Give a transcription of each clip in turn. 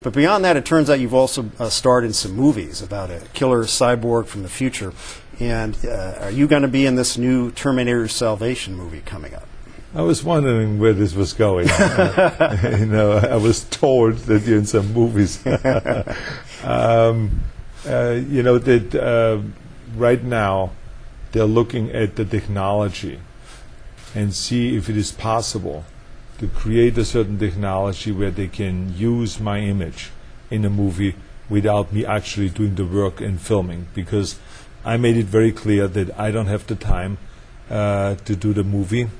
But beyond that, it turns out you've also starred in some movies about a killer cyborg from the future. And are you going to be in this new Terminator Salvation movie coming up? I was wondering where this was going. I was told that you're in some movies. Right now they're looking at the technology and see if it is possible to create a certain technology where they can use my image in a movie without me actually doing the work and filming, because I made it very clear that I don't have the time to do the movie.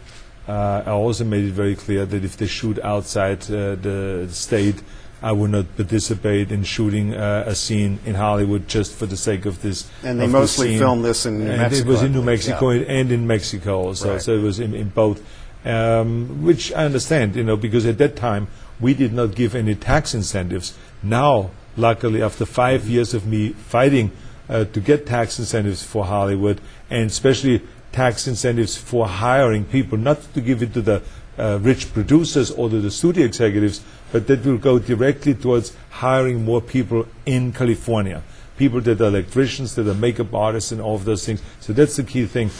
I also made it very clear that if they shoot outside the state, I would not participate in shooting a scene in Hollywood just for the sake of this. And they mostly filmed this in New Mexico. It was in New Mexico and in Mexico also, right. So it was in both. Which I understand, because at that time we did not give any tax incentives. Now, luckily, after 5 years of me fighting to get tax incentives for Hollywood, and especially tax incentives for hiring people, not to give it to the rich producers or to the studio executives, but that will go directly towards hiring more people in California. People that are electricians, that are makeup artists, and all of those things. So that's the key thing.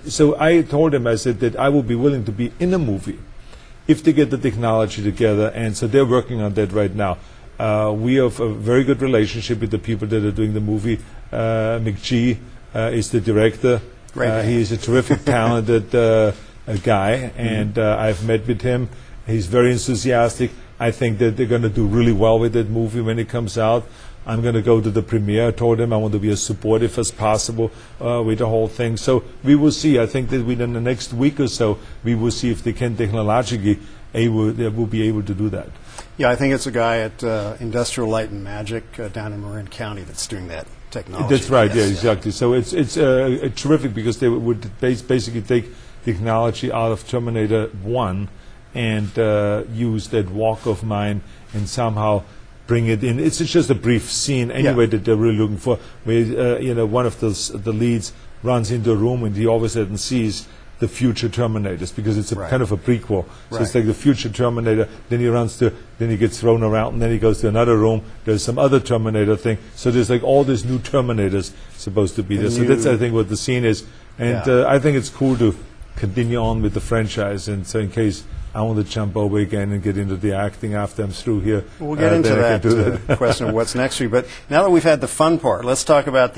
So I told them, I said that I will be willing to be in a movie if they get the technology together, and so they're working on that right now. We have a very good relationship with the people that are doing the movie. McGee is the director. Right. He is a terrific, talented guy, and I've met with him. He's very enthusiastic. I think that they're going to do really well with that movie when it comes out. I'm going to go to the premiere. I told them I want to be as supportive as possible with the whole thing. So we will see. I think that within the next week or so, we will see if they can technologically they will be able to do that. Yeah, I think it's a guy at Industrial Light and Magic down in Marin County that's doing that technology. That's right. Yes, exactly. So it's terrific, because they would basically take technology out of Terminator 1 and use that walk of mine and somehow bring it in. It's just a brief scene anyway that they're really looking for, where one of the leads runs into a room and he all of a sudden sees the future Terminators, because it's kind of a prequel. So it's like the future Terminator, then he gets thrown around, and then he goes to another room, there's some other Terminator thing. So there's like all these new Terminators supposed to be there. So that's, I think, what the scene is. And I think it's cool to continue on with the franchise, and so in case I want to jump over again and get into the acting after I'm through here. We'll get into that question of what's next for you. But now that we've had the fun part, let's talk about